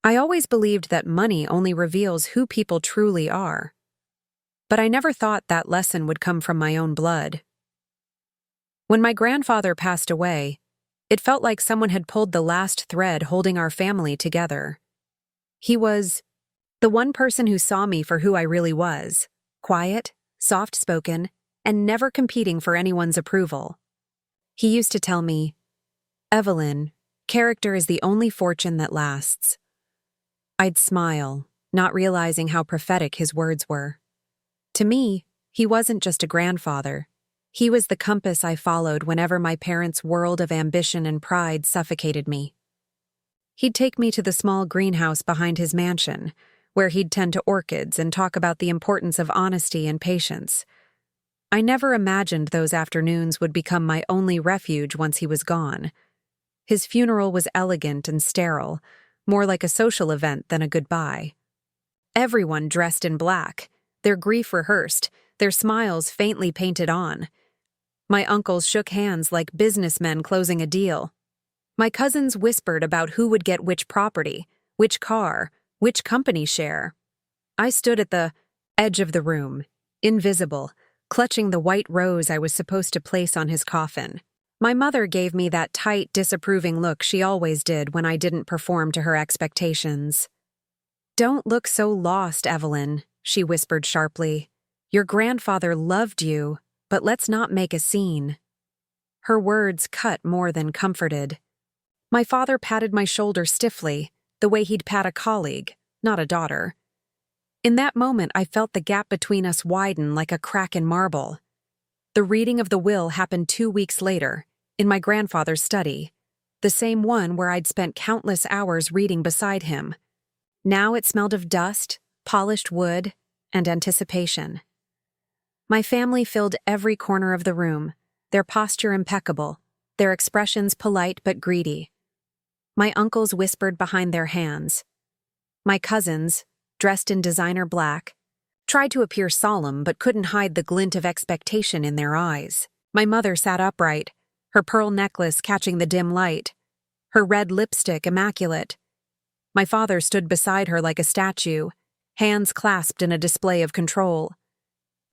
I always believed that money only reveals who people truly are. But I never thought that lesson would come from my own blood. When my grandfather passed away, it felt like someone had pulled the last thread holding our family together. He was the one person who saw me for who I really was, quiet, soft-spoken, and never competing for anyone's approval. He used to tell me, "Evelyn, character is the only fortune that lasts." I'd smile, not realizing how prophetic his words were. To me, he wasn't just a grandfather. He was the compass I followed whenever my parents' world of ambition and pride suffocated me. He'd take me to the small greenhouse behind his mansion, where he'd tend to orchids and talk about the importance of honesty and patience. I never imagined those afternoons would become my only refuge once he was gone. His funeral was elegant and sterile, more like a social event than a goodbye. Everyone dressed in black, their grief rehearsed, their smiles faintly painted on. My uncles shook hands like businessmen closing a deal. My cousins whispered about who would get which property, which car, which company share. I stood at the edge of the room, invisible, clutching the white rose I was supposed to place on his coffin. My mother gave me that tight, disapproving look she always did when I didn't perform to her expectations. "Don't look so lost, Evelyn," she whispered sharply. "Your grandfather loved you, but let's not make a scene." Her words cut more than comforted. My father patted my shoulder stiffly, the way he'd pat a colleague, not a daughter. In that moment, I felt the gap between us widen like a crack in marble. The reading of the will happened 2 weeks later, in my grandfather's study, the same one where I'd spent countless hours reading beside him. Now it smelled of dust, polished wood, and anticipation. My family filled every corner of the room, their posture impeccable, their expressions polite but greedy. My uncles whispered behind their hands. My cousins, dressed in designer black, tried to appear solemn but couldn't hide the glint of expectation in their eyes. My mother sat upright, her pearl necklace catching the dim light, her red lipstick immaculate. My father stood beside her like a statue, hands clasped in a display of control.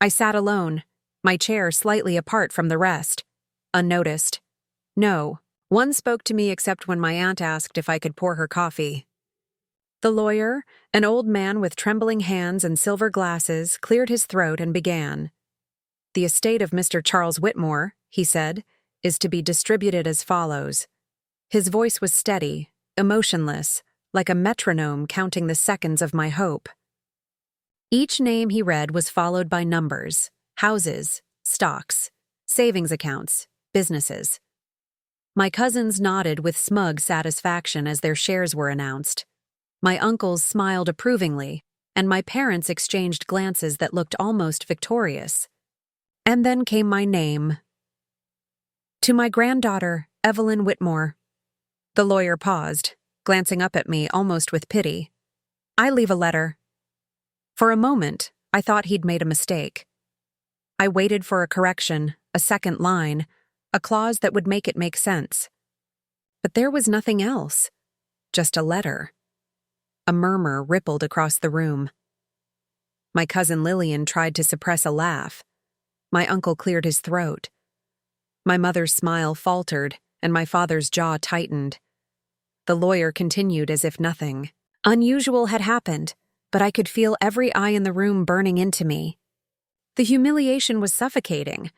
I sat alone, my chair slightly apart from the rest, unnoticed. No one spoke to me except when my aunt asked if I could pour her coffee. The lawyer, an old man with trembling hands and silver glasses, cleared his throat and began. "The estate of Mr. Charles Whitmore," he said, "is to be distributed as follows." His voice was steady, emotionless, like a metronome counting the seconds of my hope. Each name he read was followed by numbers, houses, stocks, savings accounts, businesses. My cousins nodded with smug satisfaction as their shares were announced. My uncles smiled approvingly, and my parents exchanged glances that looked almost victorious. And then came my name. "To my granddaughter, Evelyn Whitmore." The lawyer paused, glancing up at me almost with pity. "I leave a letter." For a moment, I thought he'd made a mistake. I waited for a correction, a second line, a clause that would make it make sense. But there was nothing else, just a letter. A murmur rippled across the room. My cousin Lillian tried to suppress a laugh. My uncle cleared his throat. My mother's smile faltered, and my father's jaw tightened. The lawyer continued as if nothing unusual had happened, but I could feel every eye in the room burning into me. The humiliation was suffocating.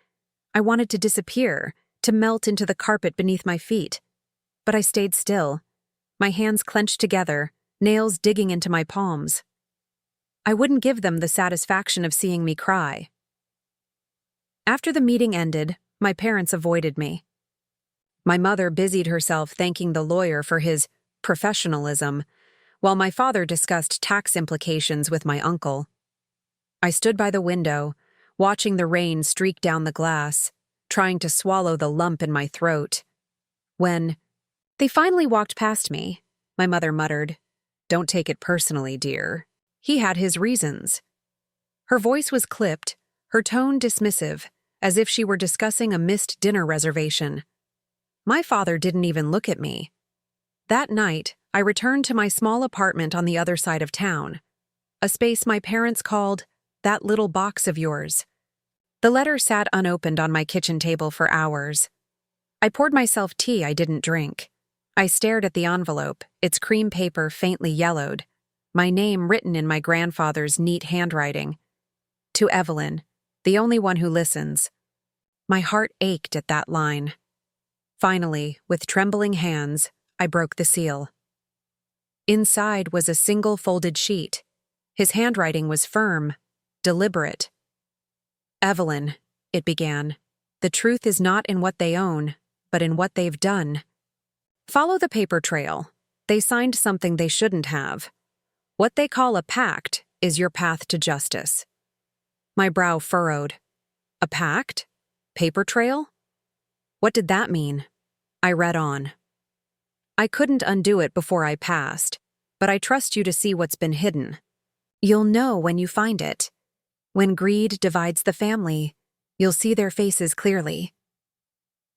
I wanted to disappear, to melt into the carpet beneath my feet. But I stayed still, my hands clenched together, nails digging into my palms. I wouldn't give them the satisfaction of seeing me cry. After the meeting ended, my parents avoided me. My mother busied herself thanking the lawyer for his professionalism, while my father discussed tax implications with my uncle. I stood by the window, watching the rain streak down the glass, trying to swallow the lump in my throat. When they finally walked past me, my mother muttered, "Don't take it personally, dear. He had his reasons." Her voice was clipped, her tone dismissive, as if she were discussing a missed dinner reservation. My father didn't even look at me. That night, I returned to my small apartment on the other side of town, a space my parents called that little box of yours. The letter sat unopened on my kitchen table for hours. I poured myself tea I didn't drink. I stared at the envelope, its cream paper faintly yellowed, my name written in my grandfather's neat handwriting. To Evelyn, the only one who listens. My heart ached at that line. Finally, with trembling hands, I broke the seal. Inside was a single folded sheet. His handwriting was firm, deliberate. Evelyn, it began, the truth is not in what they own, but in what they've done. Follow the paper trail. They signed something they shouldn't have. What they call a pact is your path to justice. My brow furrowed. A pact? Paper trail? What did that mean? I read on. I couldn't undo it before I passed, but I trust you to see what's been hidden. You'll know when you find it. When greed divides the family, you'll see their faces clearly.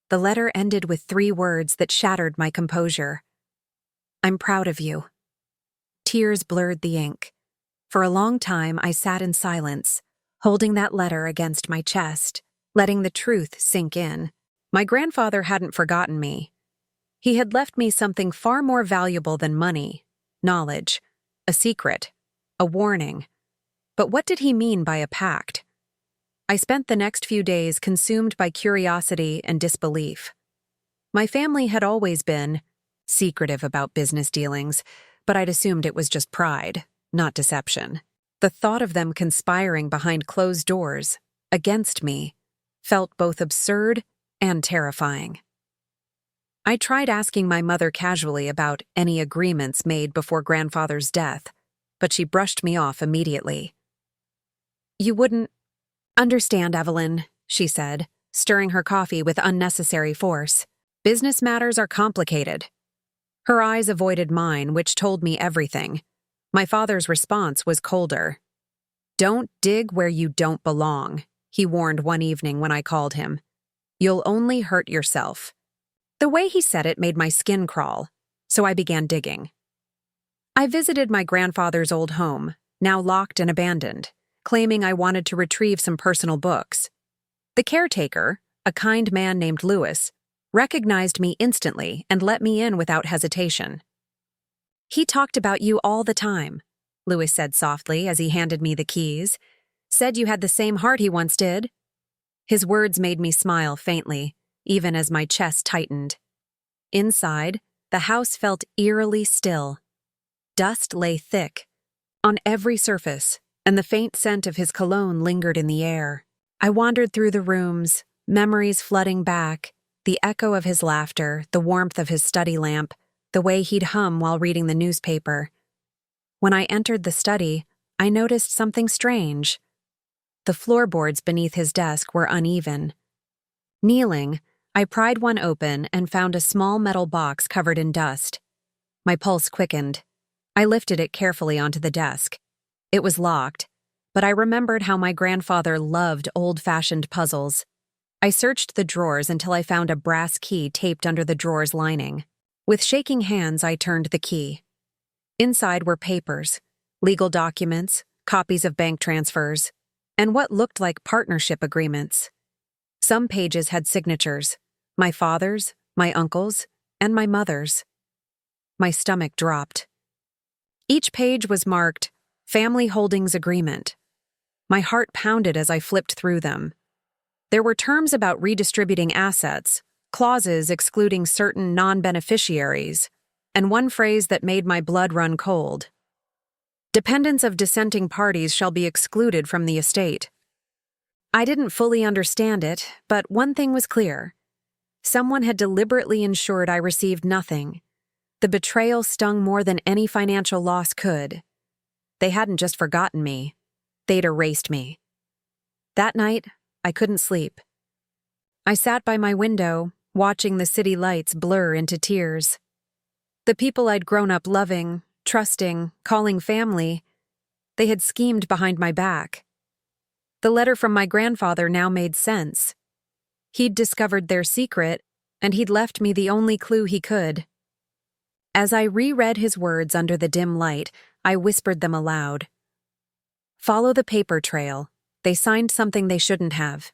The letter ended with 3 words that shattered my composure. I'm proud of you. Tears blurred the ink. For a long time, I sat in silence, holding that letter against my chest, letting the truth sink in. My grandfather hadn't forgotten me. He had left me something far more valuable than money, knowledge, a secret, a warning. But what did he mean by a pact? I spent the next few days consumed by curiosity and disbelief. My family had always been secretive about business dealings, but I'd assumed it was just pride, not deception. The thought of them conspiring behind closed doors, against me, felt both absurd and terrifying. I tried asking my mother casually about any agreements made before grandfather's death, but she brushed me off immediately. You wouldn't understand, Evelyn, she said, stirring her coffee with unnecessary force. Business matters are complicated. Her eyes avoided mine, which told me everything. My father's response was colder. Don't dig where you don't belong, he warned one evening when I called him. You'll only hurt yourself. The way he said it made my skin crawl, so I began digging. I visited my grandfather's old home, now locked and abandoned, claiming I wanted to retrieve some personal books. The caretaker, a kind man named Lewis, recognized me instantly and let me in without hesitation. He talked about you all the time, Lewis said softly as he handed me the keys. Said you had the same heart he once did. His words made me smile faintly, even as my chest tightened. Inside, the house felt eerily still. Dust lay thick on every surface, and the faint scent of his cologne lingered in the air. I wandered through the rooms, memories flooding back, the echo of his laughter, the warmth of his study lamp, the way he'd hum while reading the newspaper. When I entered the study, I noticed something strange. The floorboards beneath his desk were uneven. Kneeling, I pried one open and found a small metal box covered in dust. My pulse quickened. I lifted it carefully onto the desk. It was locked, but I remembered how my grandfather loved old-fashioned puzzles. I searched the drawers until I found a brass key taped under the drawer's lining. With shaking hands, I turned the key. Inside were papers, legal documents, copies of bank transfers, and what looked like partnership agreements. Some pages had signatures, my father's, my uncle's, and my mother's. My stomach dropped. Each page was marked, Family Holdings Agreement. My heart pounded as I flipped through them. There were terms about redistributing assets, clauses excluding certain non-beneficiaries, and one phrase that made my blood run cold. Dependents of dissenting parties shall be excluded from the estate. I didn't fully understand it, but one thing was clear. Someone had deliberately ensured I received nothing. The betrayal stung more than any financial loss could. They hadn't just forgotten me. They'd erased me. That night, I couldn't sleep. I sat by my window, watching the city lights blur into tears. The people I'd grown up loving, trusting, calling family, they had schemed behind my back. The letter from my grandfather now made sense. He'd discovered their secret, and he'd left me the only clue he could. As I reread his words under the dim light, I whispered them aloud. Follow the paper trail. They signed something they shouldn't have.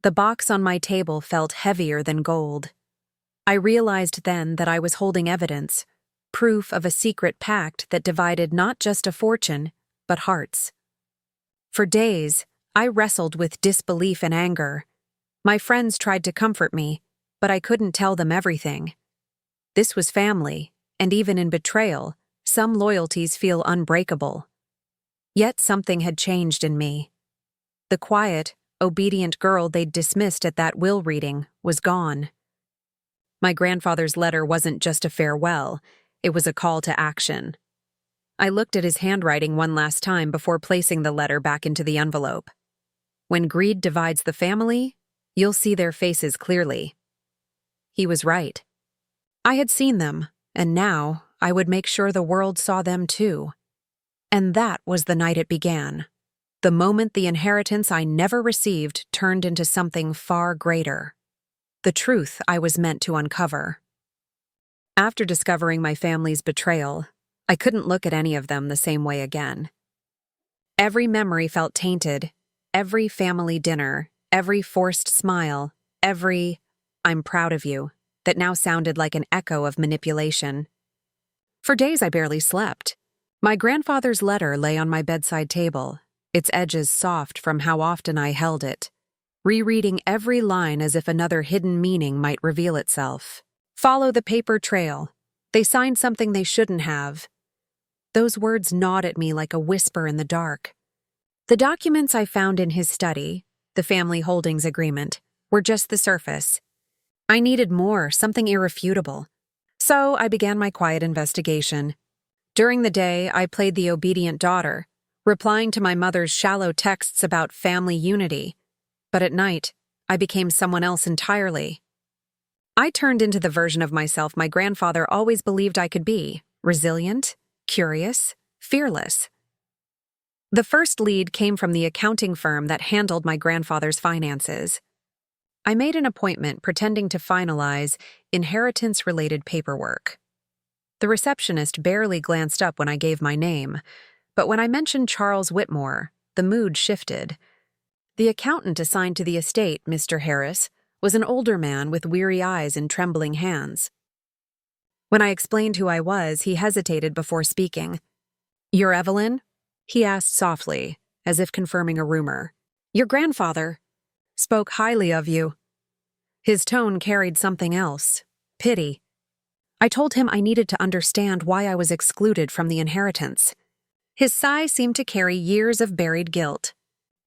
The box on my table felt heavier than gold. I realized then that I was holding evidence, proof of a secret pact that divided not just a fortune, but hearts. For days, I wrestled with disbelief and anger. My friends tried to comfort me, but I couldn't tell them everything. This was family, and even in betrayal, some loyalties feel unbreakable. Yet something had changed in me. The quiet, obedient girl they'd dismissed at that will reading was gone. My grandfather's letter wasn't just a farewell, it was a call to action. I looked at his handwriting one last time before placing the letter back into the envelope. When greed divides the family, you'll see their faces clearly. He was right. I had seen them, and now I would make sure the world saw them too. And that was the night it began. The moment the inheritance I never received turned into something far greater. The truth I was meant to uncover. After discovering my family's betrayal, I couldn't look at any of them the same way again. Every memory felt tainted, every family dinner, every forced smile, every "I'm proud of you" that now sounded like an echo of manipulation. For days I barely slept. My grandfather's letter lay on my bedside table, its edges soft from how often I held it, rereading every line as if another hidden meaning might reveal itself. Follow the paper trail. They signed something they shouldn't have. Those words gnawed at me like a whisper in the dark. The documents I found in his study, the family holdings agreement, were just the surface. I needed more, something irrefutable. So I began my quiet investigation. During the day, I played the obedient daughter, replying to my mother's shallow texts about family unity. But at night, I became someone else entirely. I turned into the version of myself my grandfather always believed I could be: resilient, curious, fearless. The first lead came from the accounting firm that handled my grandfather's finances. I made an appointment pretending to finalize inheritance-related paperwork. The receptionist barely glanced up when I gave my name, but when I mentioned Charles Whitmore, the mood shifted. The accountant assigned to the estate, Mr. Harris, was an older man with weary eyes and trembling hands. When I explained who I was, he hesitated before speaking. "You're Evelyn?" he asked softly, as if confirming a rumor. "Your grandfather spoke highly of you." His tone carried something else: pity. I told him I needed to understand why I was excluded from the inheritance. His sigh seemed to carry years of buried guilt.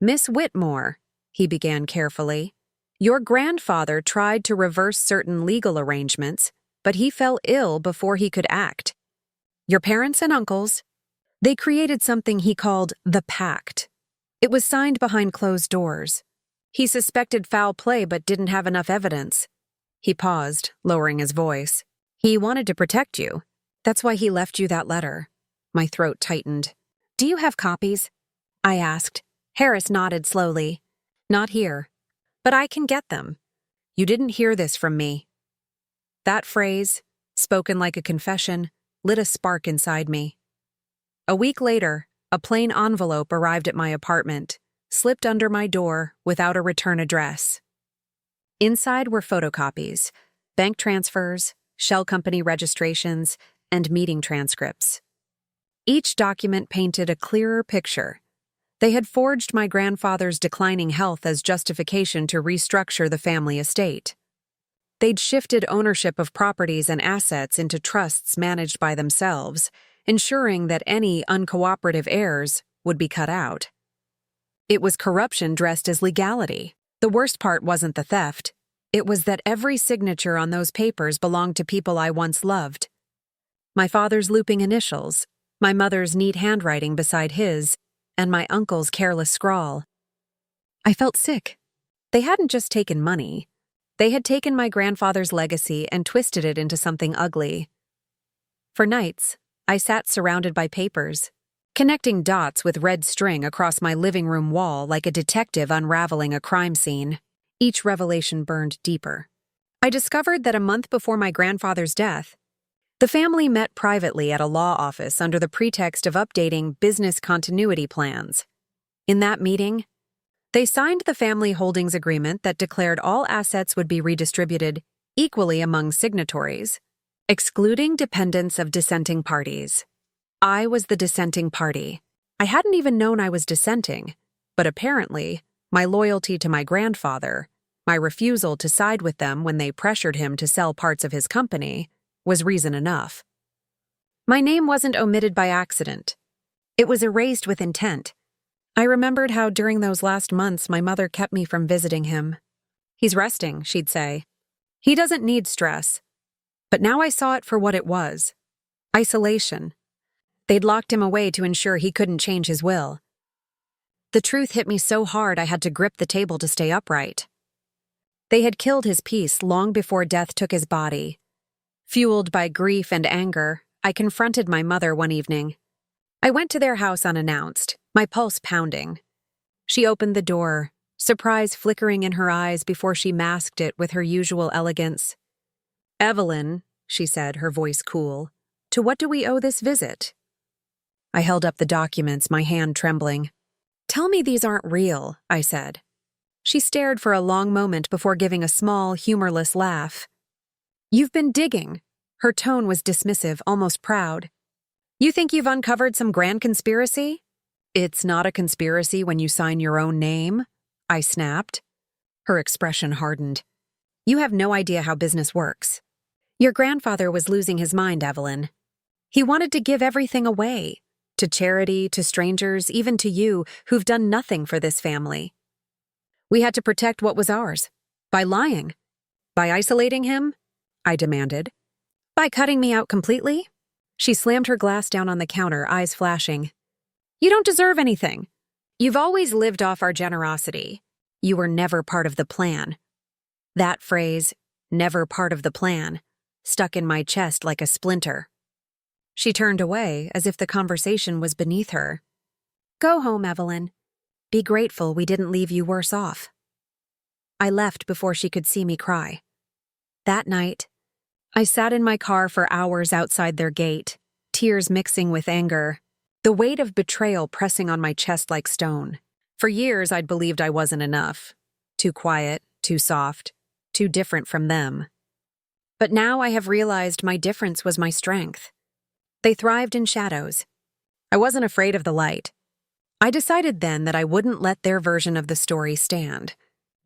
"Miss Whitmore," he began carefully, "your grandfather tried to reverse certain legal arrangements, but he fell ill before he could act. Your parents and uncles, they created something he called the Pact. It was signed behind closed doors. He suspected foul play but didn't have enough evidence." He paused, lowering his voice. "He wanted to protect you. That's why he left you that letter." My throat tightened. "Do you have copies?" I asked. Harris nodded slowly. "Not here. But I can get them. You didn't hear this from me." That phrase, spoken like a confession, lit a spark inside me. A week later, a plain envelope arrived at my apartment, slipped under my door without a return address. Inside were photocopies, bank transfers, shell company registrations, and meeting transcripts. Each document painted a clearer picture. They had forged my grandfather's declining health as justification to restructure the family estate. They'd shifted ownership of properties and assets into trusts managed by themselves, ensuring that any uncooperative heirs would be cut out. It was corruption dressed as legality. The worst part wasn't the theft. It was that every signature on those papers belonged to people I once loved. My father's looping initials, my mother's neat handwriting beside his, and my uncle's careless scrawl. I felt sick. They hadn't just taken money. They had taken my grandfather's legacy and twisted it into something ugly. For nights, I sat surrounded by papers, connecting dots with red string across my living room wall like a detective unraveling a crime scene. Each revelation burned deeper. I discovered that a month before my grandfather's death, The family met privately at a law office under the pretext of updating business continuity plans. In that meeting, they signed the family holdings agreement that declared all assets would be redistributed equally among signatories, excluding dependents of dissenting parties. I was the dissenting party. I hadn't even known I was dissenting, but apparently, my loyalty to my grandfather, my refusal to side with them when they pressured him to sell parts of his company, was reason enough. My name wasn't omitted by accident. It was erased with intent. I remembered how during those last months my mother kept me from visiting him. "He's resting," she'd say. "He doesn't need stress." But now I saw it for what it was: isolation. They'd locked him away to ensure he couldn't change his will. The truth hit me so hard I had to grip the table to stay upright. They had killed his peace long before death took his body. Fueled by grief and anger, I confronted my mother one evening. I went to their house unannounced, my pulse pounding. She opened the door, surprise flickering in her eyes before she masked it with her usual elegance. "Evelyn," she said, her voice cool, "to what do we owe this visit?" I held up the documents, my hand trembling. "Tell me these aren't real," I said. She stared for a long moment before giving a small, humorless laugh. "You've been digging." Her tone was dismissive, almost proud. "You think you've uncovered some grand conspiracy?" "It's not a conspiracy when you sign your own name," I snapped. Her expression hardened. "You have no idea how business works. Your grandfather was losing his mind, Evelyn. He wanted to give everything away, to charity, to strangers, even to you, who've done nothing for this family. We had to protect what was ours. By lying. By isolating him? I demanded. By cutting me out completely? She slammed her glass down on the counter, eyes flashing. You don't deserve anything. You've always lived off our generosity. You were never part of the plan. That phrase, never part of the plan, stuck in my chest like a splinter. She turned away as if the conversation was beneath her. Go home, Evelyn. Be grateful we didn't leave you worse off. I left before she could see me cry. That night, I sat in my car for hours outside their gate, tears mixing with anger, the weight of betrayal pressing on my chest like stone. For years, I'd believed I wasn't enough. Too quiet, too soft, too different from them. But now I have realized my difference was my strength. They thrived in shadows. I wasn't afraid of the light. I decided then that I wouldn't let their version of the story stand.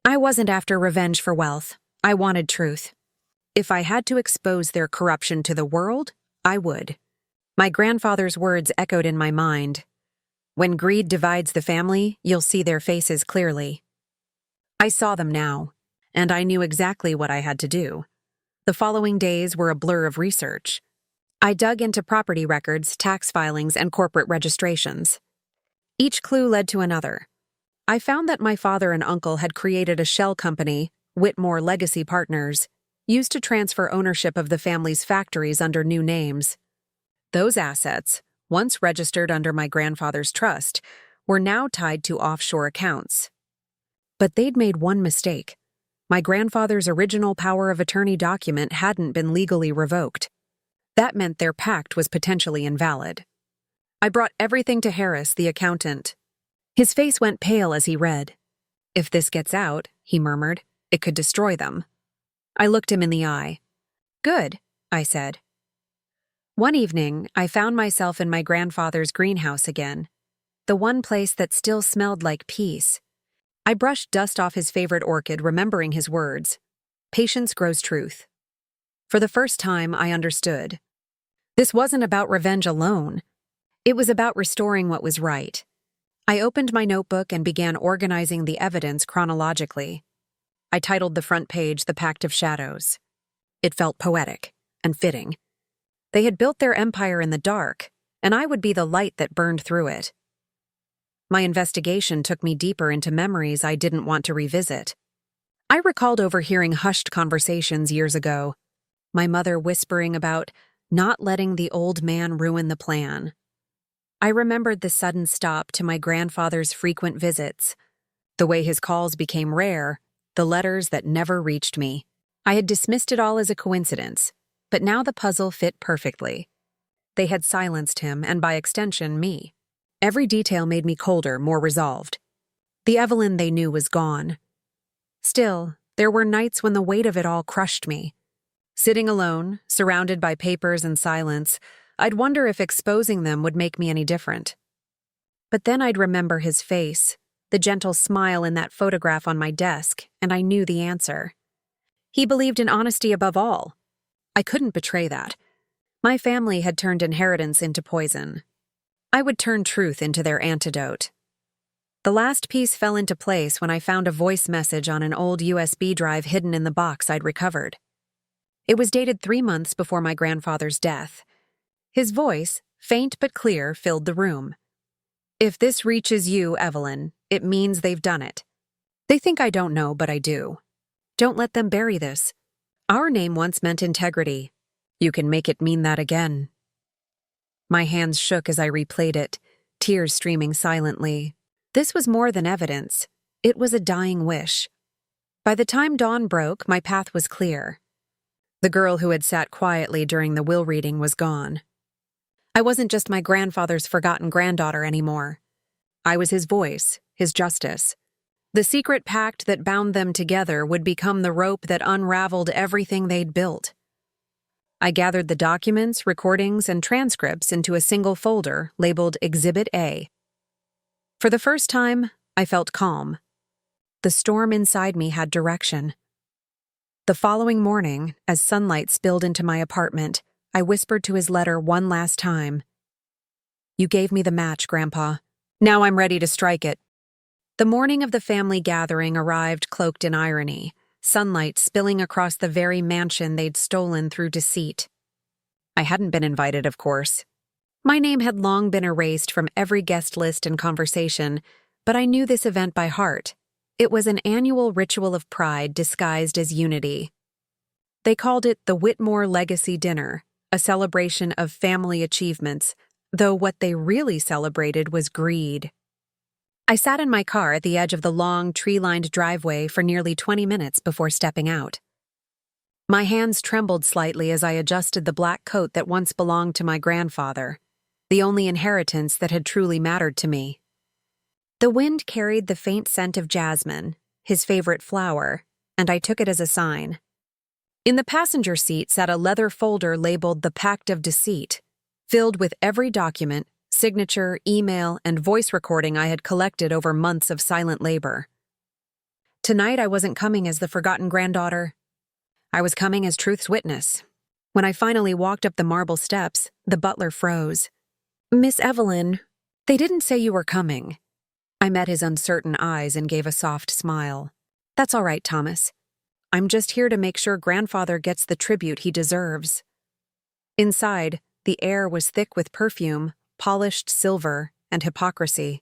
I wasn't after revenge for wealth. I wanted truth. If I had to expose their corruption to the world, I would. My grandfather's words echoed in my mind. When greed divides the family, you'll see their faces clearly. I saw them now, and I knew exactly what I had to do. The following days were a blur of research. I dug into property records, tax filings, and corporate registrations. Each clue led to another. I found that my father and uncle had created a shell company, Whitmore Legacy Partners, used to transfer ownership of the family's factories under new names. Those assets, once registered under my grandfather's trust, were now tied to offshore accounts. But they'd made one mistake. My grandfather's original power of attorney document hadn't been legally revoked. That meant their pact was potentially invalid. I brought everything to Harris, the accountant. His face went pale as he read. If this gets out, he murmured, it could destroy them. I looked him in the eye. Good, I said. One evening, I found myself in my grandfather's greenhouse again, the one place that still smelled like peace. I brushed dust off his favorite orchid, remembering his words. Patience grows truth. For the first time, I understood. This wasn't about revenge alone. It was about restoring what was right. I opened my notebook and began organizing the evidence chronologically. I titled the front page The Pact of Shadows. It felt poetic and fitting. They had built their empire in the dark, and I would be the light that burned through it. My investigation took me deeper into memories I didn't want to revisit. I recalled overhearing hushed conversations years ago, my mother whispering about not letting the old man ruin the plan. I remembered the sudden stop to my grandfather's frequent visits, the way his calls became rare, the letters that never reached me. I had dismissed it all as a coincidence, but now the puzzle fit perfectly. They had silenced him, and by extension, me. Every detail made me colder, more resolved. The Evelyn they knew was gone. Still, there were nights when the weight of it all crushed me. Sitting alone, surrounded by papers and silence, I'd wonder if exposing them would make me any different. But then I'd remember his face, the gentle smile in that photograph on my desk, and I knew the answer. He believed in honesty above all. I couldn't betray that. My family had turned inheritance into poison. I would turn truth into their antidote. The last piece fell into place when I found a voice message on an old USB drive hidden in the box I'd recovered. It was dated 3 months before my grandfather's death. His voice, faint but clear, filled the room. "If this reaches you, Evelyn, it means they've done it. They think I don't know, but I do. Don't let them bury this. Our name once meant integrity. You can make it mean that again." My hands shook as I replayed it, tears streaming silently. This was more than evidence. It was a dying wish. By the time dawn broke, my path was clear. The girl who had sat quietly during the will reading was gone. I wasn't just my grandfather's forgotten granddaughter anymore. I was his voice, his justice. The secret pact that bound them together would become the rope that unraveled everything they'd built. I gathered the documents, recordings, and transcripts into a single folder labeled Exhibit A. For the first time, I felt calm. The storm inside me had direction. The following morning, as sunlight spilled into my apartment, I whispered to his letter one last time. "You gave me the match, Grandpa. Now I'm ready to strike it." The morning of the family gathering arrived cloaked in irony, sunlight spilling across the very mansion they'd stolen through deceit. I hadn't been invited, of course. My name had long been erased from every guest list and conversation, but I knew this event by heart. It was an annual ritual of pride disguised as unity. They called it the Whitmore Legacy Dinner, a celebration of family achievements, though what they really celebrated was greed. I sat in my car at the edge of the long, tree-lined driveway for nearly 20 minutes before stepping out. My hands trembled slightly as I adjusted the black coat that once belonged to my grandfather, the only inheritance that had truly mattered to me. The wind carried the faint scent of jasmine, his favorite flower, and I took it as a sign. In the passenger seat sat a leather folder labeled the Pact of Deceit, filled with every document, signature, email, and voice recording I had collected over months of silent labor. Tonight I wasn't coming as the forgotten granddaughter. I was coming as truth's witness. When I finally walked up the marble steps, the butler froze. "Miss Evelyn, they didn't say you were coming." I met his uncertain eyes and gave a soft smile. "That's all right, Thomas. I'm just here to make sure Grandfather gets the tribute he deserves." Inside, the air was thick with perfume, polished silver, and hypocrisy.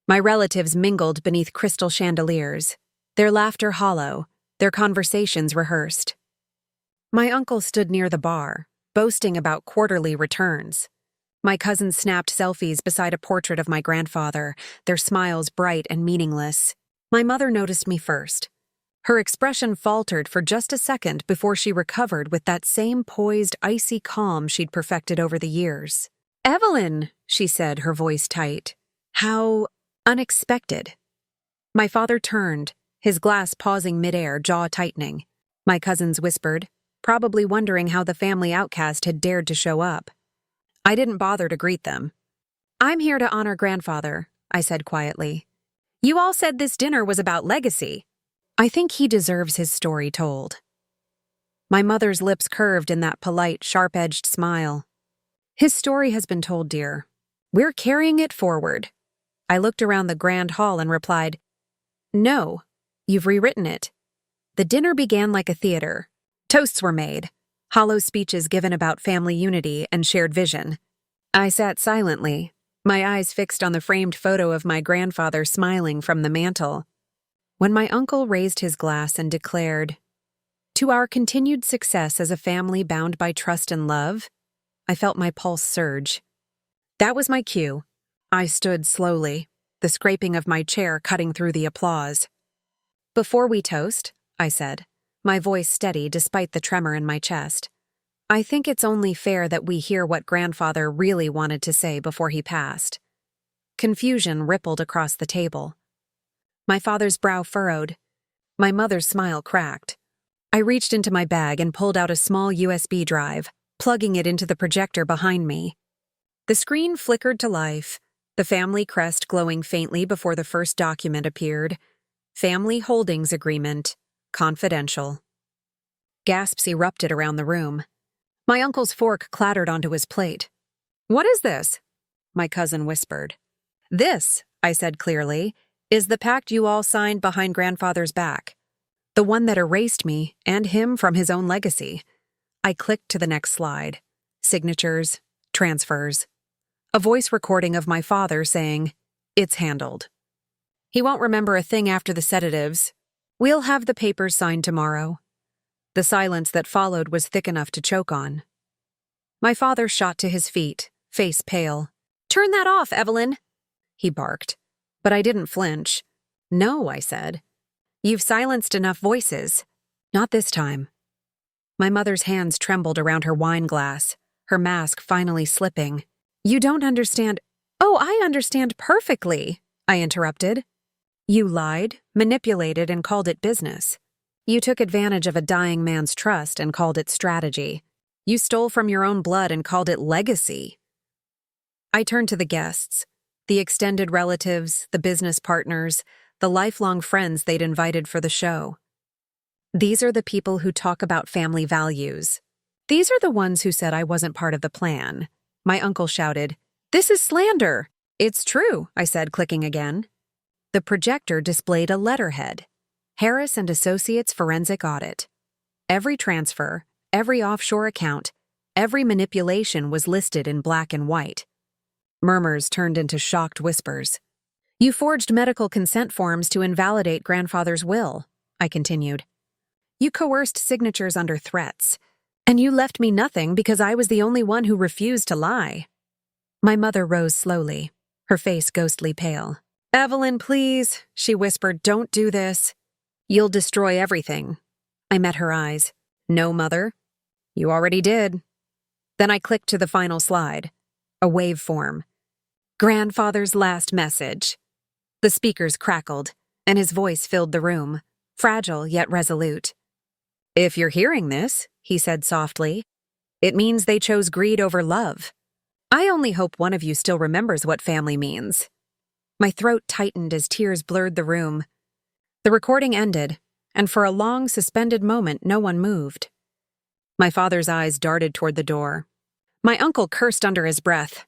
My relatives mingled beneath crystal chandeliers, their laughter hollow, their conversations rehearsed. My uncle stood near the bar, boasting about quarterly returns. My cousins snapped selfies beside a portrait of my grandfather, their smiles bright and meaningless. My mother noticed me first. Her expression faltered for just a second before she recovered with that same poised, icy calm she'd perfected over the years. "Evelyn," she said, her voice tight. "How unexpected." My father turned, his glass pausing midair, jaw tightening. My cousins whispered, probably wondering how the family outcast had dared to show up. I didn't bother to greet them. "I'm here to honor Grandfather," I said quietly. "You all said this dinner was about legacy. I think he deserves his story told." My mother's lips curved in that polite, sharp-edged smile. "His story has been told, dear. We're carrying it forward." I looked around the grand hall and replied, "No, you've rewritten it." The dinner began like a theater. Toasts were made, hollow speeches given about family unity and shared vision. I sat silently, my eyes fixed on the framed photo of my grandfather smiling from the mantel. When my uncle raised his glass and declared, "To our continued success as a family bound by trust and love," I felt my pulse surge. That was my cue. I stood slowly, the scraping of my chair cutting through the applause. "Before we toast," I said, my voice steady despite the tremor in my chest, I think it's only fair that we hear what grandfather really wanted to say before he passed. Confusion rippled across the table. My father's brow furrowed. My mother's smile cracked. I reached into my bag and pulled out a small USB drive, plugging it into the projector behind me. The screen flickered to life, the family crest glowing faintly before the first document appeared. Family Holdings Agreement, confidential. Gasps erupted around the room. My uncle's fork clattered onto his plate. "What is this?" my cousin whispered. "This," I said clearly, "is the pact you all signed behind grandfather's back. The one that erased me and him from his own legacy." I clicked to the next slide. Signatures, transfers. A voice recording of my father saying, "It's handled. He won't remember a thing after the sedatives. We'll have the papers signed tomorrow." The silence that followed was thick enough to choke on. My father shot to his feet, face pale. "Turn that off, Evelyn!" he barked. But I didn't flinch. "No," I said. "You've silenced enough voices. Not this time." My mother's hands trembled around her wine glass, her mask finally slipping. "You don't understand." "Oh, I understand perfectly," I interrupted. "You lied, manipulated, and called it business. You took advantage of a dying man's trust and called it strategy. You stole from your own blood and called it legacy." I turned to the guests, the extended relatives, the business partners, the lifelong friends they'd invited for the show. These are the people who talk about family values. These are the ones who said I wasn't part of the plan. My uncle shouted, "This is slander!" "It's true," I said, clicking again. The projector displayed a letterhead. Harris and Associates Forensic Audit. Every transfer, every offshore account, every manipulation was listed in black and white. Murmurs turned into shocked whispers. "You forged medical consent forms to invalidate grandfather's will," I continued. "You coerced signatures under threats. And you left me nothing because I was the only one who refused to lie." My mother rose slowly, her face ghostly pale. "Evelyn, please," she whispered, "don't do this. You'll destroy everything." I met her eyes. "No, Mother. You already did." Then I clicked to the final slide. A waveform. "Grandfather's last message." The speakers crackled, and his voice filled the room, fragile yet resolute. "If you're hearing this," he said softly, "it means they chose greed over love. I only hope one of you still remembers what family means." My throat tightened as tears blurred the room. The recording ended, and for a long, suspended moment, no one moved. My father's eyes darted toward the door. My uncle cursed under his breath.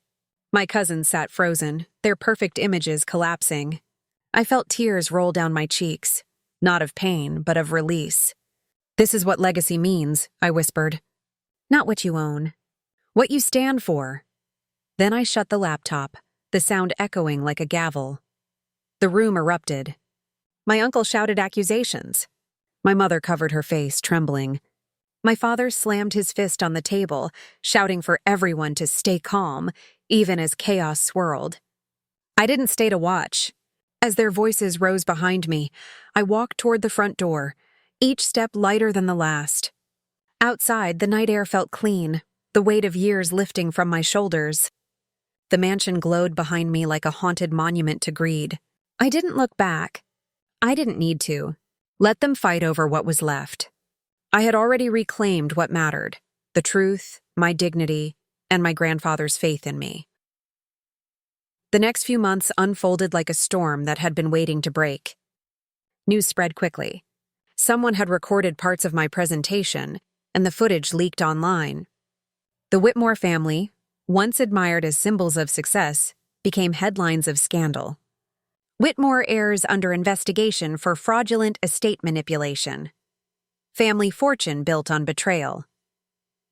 My cousins sat frozen, their perfect images collapsing. I felt tears roll down my cheeks, not of pain, but of release. "This is what legacy means," I whispered. "Not what you own. What you stand for." Then I shut the laptop, the sound echoing like a gavel. The room erupted. My uncle shouted accusations. My mother covered her face, trembling. My father slammed his fist on the table, shouting for everyone to stay calm, even as chaos swirled. I didn't stay to watch. As their voices rose behind me, I walked toward the front door, each step lighter than the last. Outside, the night air felt clean, the weight of years lifting from my shoulders. The mansion glowed behind me like a haunted monument to greed. I didn't look back. I didn't need to. Let them fight over what was left. I had already reclaimed what mattered: the truth, my dignity, and my grandfather's faith in me. The next few months unfolded like a storm that had been waiting to break. News spread quickly. Someone had recorded parts of my presentation, and the footage leaked online. The Whitmore family, once admired as symbols of success, became headlines of scandal. Whitmore heirs under investigation for fraudulent estate manipulation. Family fortune built on betrayal.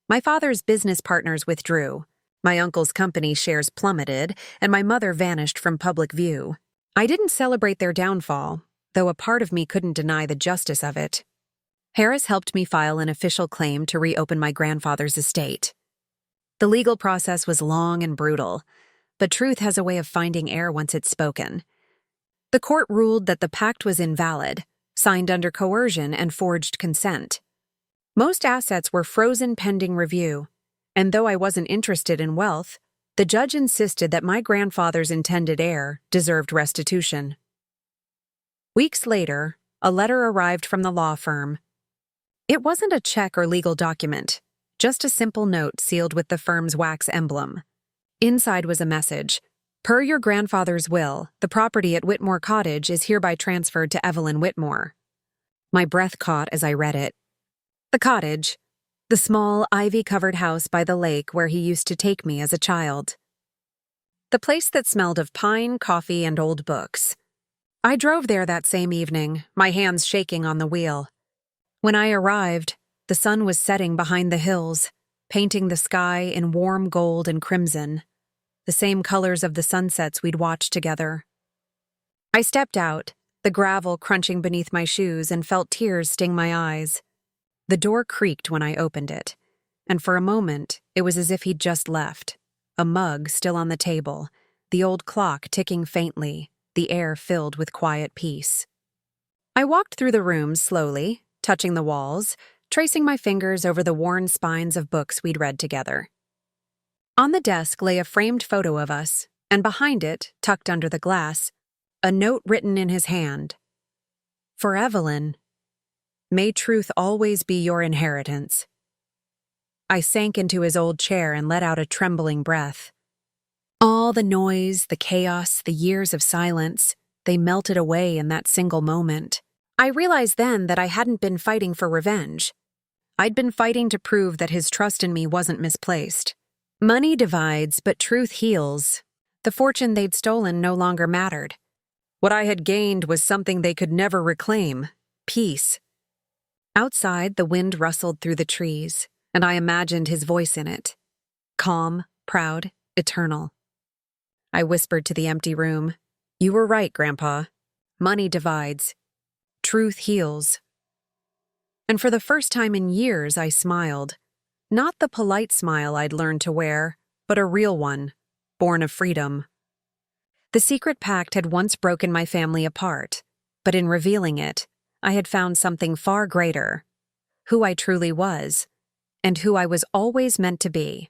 My father's business partners withdrew. My uncle's company shares plummeted, and my mother vanished from public view. I didn't celebrate their downfall, though a part of me couldn't deny the justice of it. Harris helped me file an official claim to reopen my grandfather's estate. The legal process was long and brutal, but truth has a way of finding air once it's spoken. The court ruled that the pact was invalid, signed under coercion and forged consent. Most assets were frozen pending review, and though I wasn't interested in wealth, the judge insisted that my grandfather's intended heir deserved restitution. Weeks later, a letter arrived from the law firm. It wasn't a check or legal document, just a simple note sealed with the firm's wax emblem. Inside was a message. Per your grandfather's will, the property at Whitmore Cottage is hereby transferred to Evelyn Whitmore. My breath caught as I read it. The cottage, the small, ivy-covered house by the lake where he used to take me as a child. The place that smelled of pine, coffee, and old books. I drove there that same evening, my hands shaking on the wheel. When I arrived, the sun was setting behind the hills, painting the sky in warm gold and crimson, the same colors of the sunsets we'd watched together. I stepped out, the gravel crunching beneath my shoes, and felt tears sting my eyes. The door creaked when I opened it, and for a moment it was as if he'd just left, a mug still on the table, the old clock ticking faintly, the air filled with quiet peace. I walked through the room slowly, touching the walls, tracing my fingers over the worn spines of books we'd read together. On the desk lay a framed photo of us, and behind it, tucked under the glass, a note written in his hand. For Evelyn, may truth always be your inheritance. I sank into his old chair and let out a trembling breath. All the noise, the chaos, the years of silence, they melted away in that single moment. I realized then that I hadn't been fighting for revenge. I'd been fighting to prove that his trust in me wasn't misplaced. Money divides, but truth heals. The fortune they'd stolen no longer mattered. What I had gained was something they could never reclaim: peace. Outside, the wind rustled through the trees, and I imagined his voice in it. Calm, proud, eternal. I whispered to the empty room, "You were right, Grandpa. Money divides. Truth heals." And for the first time in years, I smiled. Not the polite smile I'd learned to wear, but a real one, born of freedom. The secret pact had once broken my family apart, but in revealing it, I had found something far greater: who I truly was, and who I was always meant to be.